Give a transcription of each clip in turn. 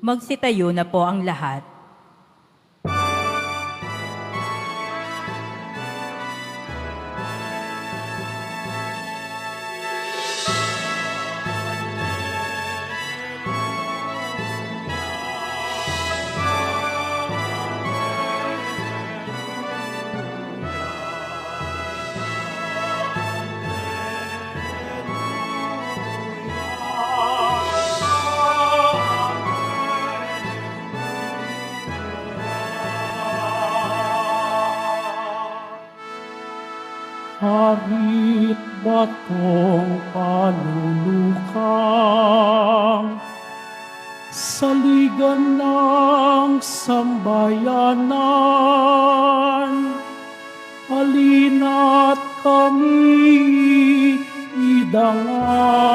Magsitayo na po ang lahat. Harit batong panulukang saligan ng sambayanan, halina't kami idangal.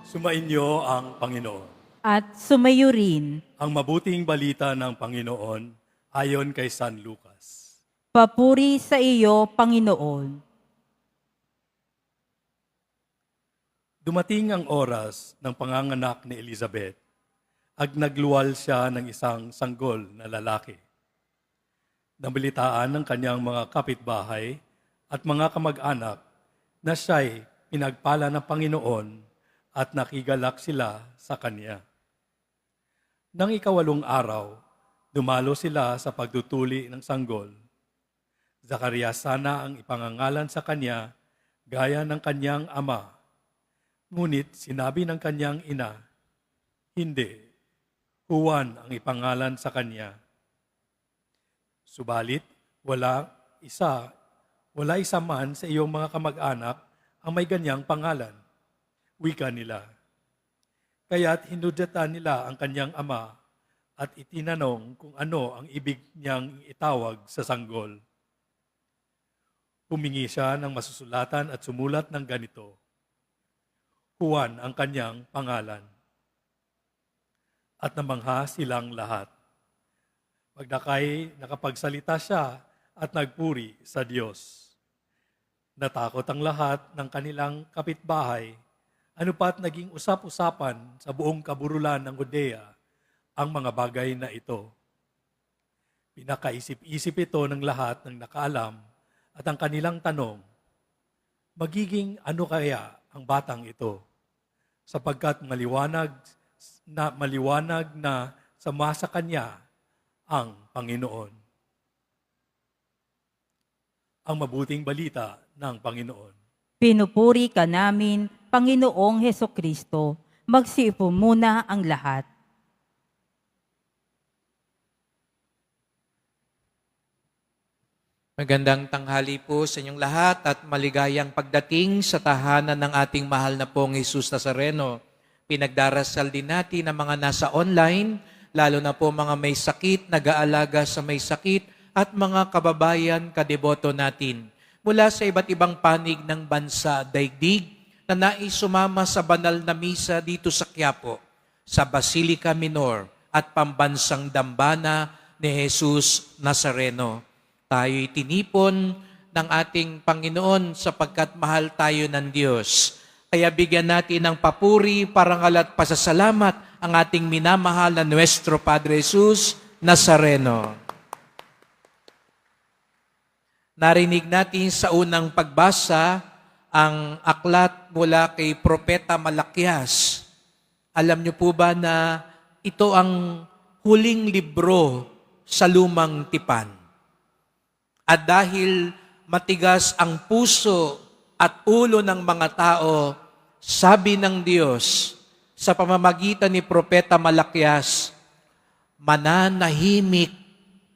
Sumainyo ang Panginoon. At sumayo rin, Ang mabuting balita ng Panginoon ayon kay San Lucas. papuri sa iyo, Panginoon. Dumating ang oras ng panganganak ni Elizabeth at nagluwal siya ng isang sanggol na lalaki. Nabalitaan ng kanyang mga kapitbahay at mga kamag-anak na siya'y pinagpala ng Panginoon at nakigalak sila sa kanya. Nang ikawalong araw, dumalo sila sa pagtutuli ng sanggol. Zacarias sana ang ipangangalan sa kanya gaya ng kanyang ama. Ngunit sinabi ng kanyang ina, hindi, Juan ang ipangalan sa kanya. Subalit, wala isa man sa iyong mga kamag-anak ang may ganyang pangalan. Wika nila. Kaya't hinudyatan nila ang kanyang ama at itinanong kung ano ang ibig niyang itawag sa sanggol. Humingi siya ng masusulatan at sumulat ng ganito, Juan ang kanyang pangalan. At namangha silang lahat. Pagdakay, nakapagsalita siya at nagpuri sa Diyos. Natakot ang lahat ng kanilang kapitbahay. Ano pa't naging usap-usapan sa buong kaburulan ng Judea ang mga bagay na ito. Pinakaisip-isip ito ng lahat ng nakaalam at ang kanilang tanong, magiging ano kaya ang batang ito? Sapagkat maliwanag na sama sa kanya ang Panginoon. Ang mabuting balita ng Panginoon. Pinupuri ka namin, Panginoong Hesukristo. Magsiupo muna ang lahat. Magandang tanghali po sa inyong lahat at maligayang pagdating sa tahanan ng ating mahal na pong Jesus Nazareno. Pinagdarasal din natin ang mga nasa online, lalo na po mga may sakit, nag-aalaga sa may sakit, at mga kababayan kadeboto natin mula sa iba't ibang panig ng bansa daigdig na nais sumama sa banal na misa dito sa Quiapo, sa Basilica Minor at pambansang dambana ni Jesus Nazareno. Tayo'y tinipon ng ating Panginoon sapagkat mahal tayo ng Diyos. Kaya bigyan natin ng papuri, parangal at pasasalamat ang ating minamahal na Nuestro Padre Jesus Nazareno. Narinig natin sa unang pagbasa ang aklat mula kay Propeta Malakias. Alam niyo po ba na ito ang huling libro sa lumang tipan? At dahil matigas ang puso at ulo ng mga tao, sabi ng Diyos sa pamamagitan ni Propeta Malakias, mananahimik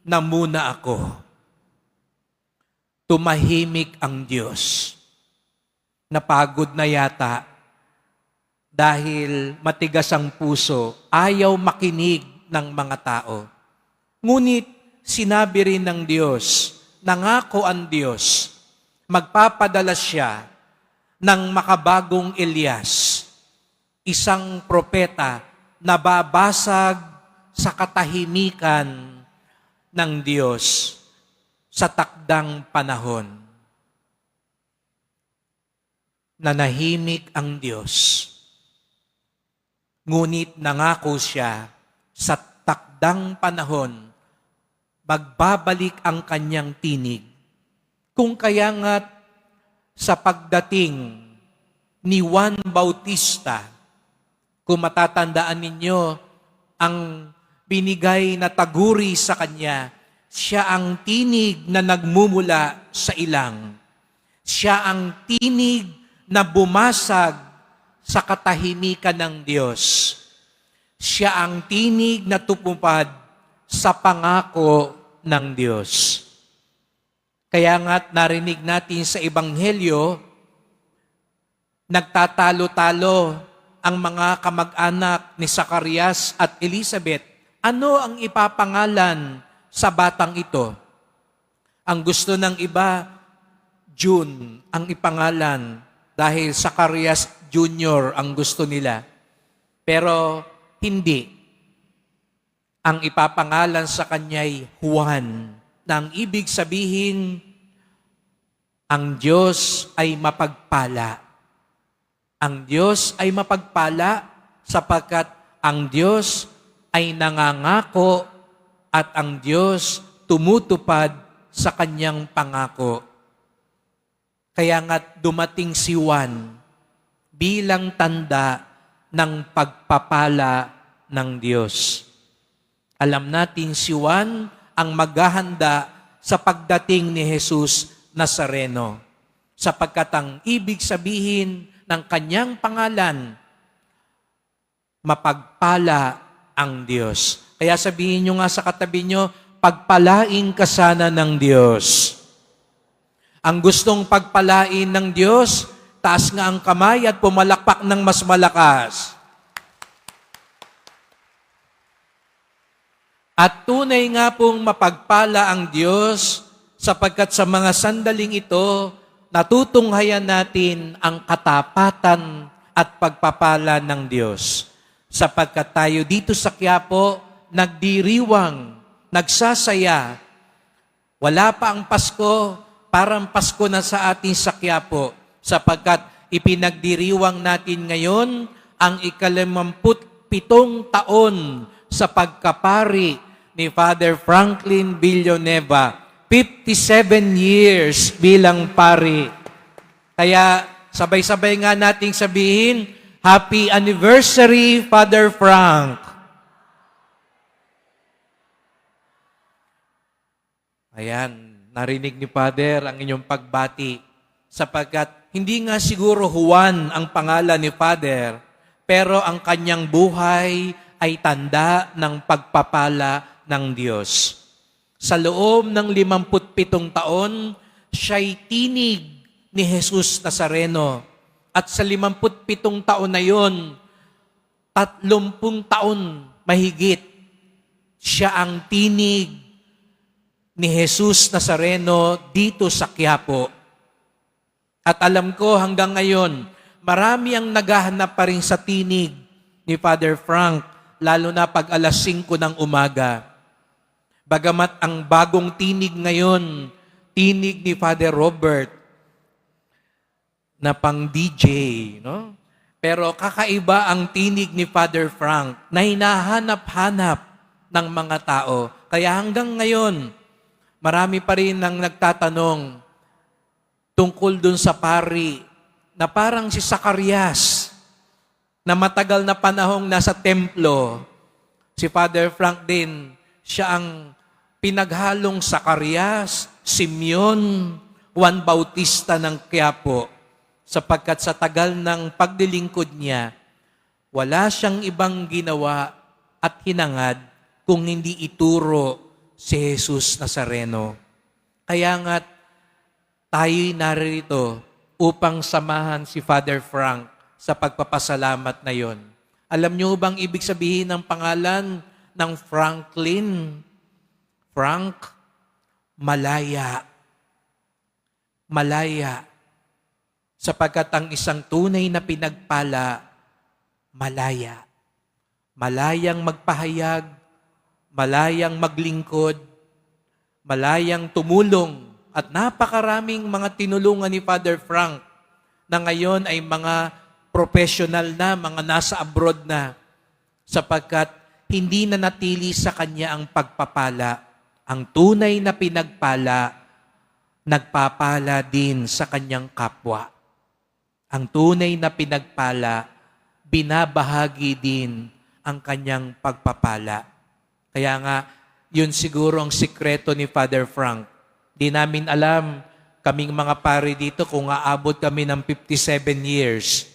na muna ako. Tumahimik ang Diyos. Napagod na yata dahil matigas ang puso, ayaw makinig ng mga tao. Ngunit sinabi rin ng Diyos, nangako ang Diyos, magpapadala siya ng makabagong Elias, isang propeta na babasag sa katahimikan ng Diyos sa takdang panahon. Nanahimik ang Diyos. Ngunit nangako siya sa takdang panahon, magbabalik ang kanyang tinig. Kung kaya nga't sa pagdating ni Juan Bautista, kung matatandaan ninyo, ang binigay na taguri sa kanya, siya ang tinig na nagmumula sa ilang. Siya ang tinig na bumasag sa katahimikan ng Diyos. Siya ang tinig na tumupad sa pangako ng Diyos. Kaya nga't narinig natin sa Ebanghelyo, nagtatalo-talo ang mga kamag-anak ni Zacarias at Elizabeth. Ano ang ipapangalan sa batang ito? Ang gusto ng iba, June ang ipangalan dahil Zacarias Jr. ang gusto nila. Pero hindi. Ang ipapangalan sa kanya'y Juan, na ang ibig sabihin, ang Diyos ay mapagpala. Ang Diyos ay mapagpala sapagkat ang Diyos ay nangangako at ang Diyos tumutupad sa kanyang pangako. Kaya nga't dumating si Juan bilang tanda ng pagpapala ng Diyos. Alam natin si Juan ang maghahanda sa pagdating ni Jesus Nazareno, sapagkat ang ibig sabihin ng kanyang pangalan, mapagpala ang Diyos. Kaya sabihin nyo nga sa katabi nyo, pagpalain ka sana ng Diyos. Ang gustong pagpalain ng Diyos, taas nga ang kamay at pumalakpak ng mas malakas. At tunay nga pong mapagpala ang Diyos sapagkat sa mga sandaling ito, natutunghayan natin ang katapatan at pagpapala ng Diyos. Sapagkat tayo dito sa Quiapo, nagdiriwang, nagsasaya. Wala pa ang Pasko, parang Pasko na sa atin sa Quiapo. Sapagkat ipinagdiriwang natin ngayon ang 57 taon sa pagkapari ni Father Franklin Villanueva. 57 years bilang pari. Kaya sabay-sabay nga nating sabihin, Happy Anniversary, Father Frank. Ayan, narinig ni Father ang inyong pagbati sapagkat hindi nga siguro Juan ang pangalan ni Father, pero ang kanyang buhay ay tanda ng pagpapala ng Diyos. Sa loob ng 57 taon, siya'y tinig ni Jesus Nazareno. At sa 57 taon na yon, 30 taon mahigit, siya ang tinig ni Jesus Nazareno dito sa Quiapo. At alam ko hanggang ngayon, marami ang naghahanap pa rin sa tinig ni Father Frank, lalo na pag alas 5 ng umaga. Bagamat ang bagong tinig ngayon, tinig ni Father Robert, na pang DJ, no? Pero kakaiba ang tinig ni Father Frank na hinahanap-hanap ng mga tao. Kaya hanggang ngayon, marami pa rin ang nagtatanong tungkol dun sa pari na parang si Zacarias na matagal na panahong nasa templo. Si Father Frank din, siya ang pinaghalong Zacarias, Simeon, Juan Bautista ng Quiapo. Sapagkat sa tagal ng paglilingkod niya, wala siyang ibang ginawa at hinangad kung hindi ituro si Jesus Nazareno. Kaya nga tayo'y narito upang samahan si Father Frank sa pagpapasalamat na yon. Alam niyo bang ibig sabihin ng pangalan ng Franklin. Frank, malaya. Malaya. Sapagkat ang isang tunay na pinagpala, malaya. Malayang magpahayag, malayang maglingkod, malayang tumulong, at napakaraming mga tinulungan ni Father Frank na ngayon ay mga professional na, mga nasa abroad na, sapagkat hindi na natili sa kanya ang pagpapala. Ang tunay na pinagpala, nagpapala din sa kanyang kapwa. Ang tunay na pinagpala, binabahagi din ang kanyang pagpapala. Kaya nga, yun siguro ang sikreto ni Father Frank. Di namin alam, kaming mga pari dito, kung aabot kami ng 57 years.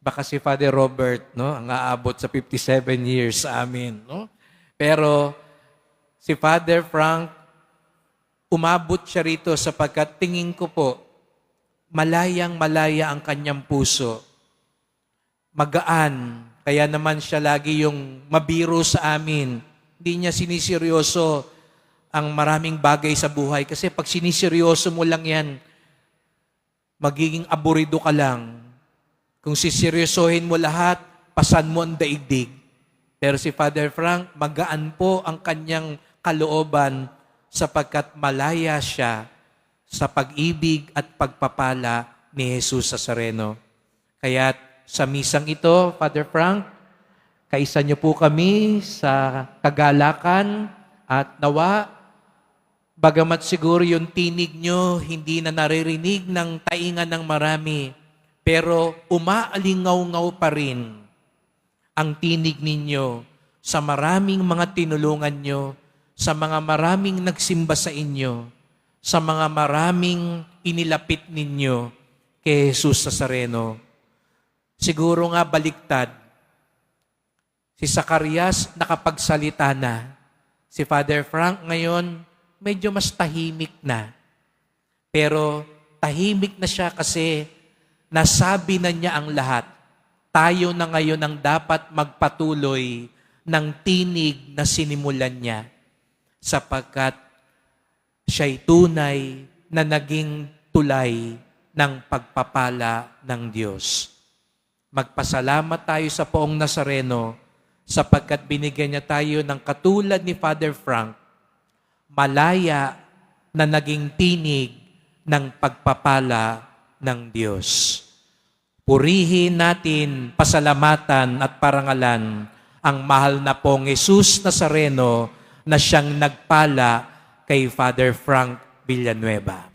Baka si Father Robert, no, ang aabot sa 57 years sa amin. No? Pero si Father Frank, umabot siya rito sapagkat tingin ko po, malayang-malaya ang kanyang puso. Magaan. Kaya naman siya lagi yung mabiro sa amin. Hindi niya siniseryoso ang maraming bagay sa buhay. Kasi pag siniseryoso mo lang yan, magiging aburido ka lang. Kung siseryosohin mo lahat, pasan mo ang daigdig. Pero si Father Frank, magaan po ang kanyang kalooban sapagkat malaya siya sa pag-ibig at pagpapala ni Jesus Nazareno. Kaya sa misang ito, Father Frank, kaisa niyo po kami sa kagalakan at nawa, bagamat siguro yung tinig niyo hindi na naririnig ng taingan ng marami, pero umaalingaw-ngaw pa rin ang tinig ninyo sa maraming mga tinulungan nyo, sa mga maraming nagsimba sa inyo, sa mga maraming inilapit ninyo kay Jesus Nazareno. Siguro nga baliktad. Si Zacarias nakapagsalita na. Si Father Frank ngayon medyo mas tahimik na. Pero tahimik na siya kasi nasabi na niya ang lahat. Tayo na ngayon ang dapat magpatuloy ng tinig na sinimulan niya. Sapagkat siya'y tunay na naging tulay ng pagpapala ng Diyos. Magpasalamat tayo sa Poong Nazareno sapagkat binigyan niya tayo ng katulad ni Father Frank, malaya na naging tinig ng pagpapala ng Diyos. Purihin natin, pasalamatan at parangalan ang mahal na Poong Jesus Nazareno na siyang nagpala kay Father Frank Villanueva.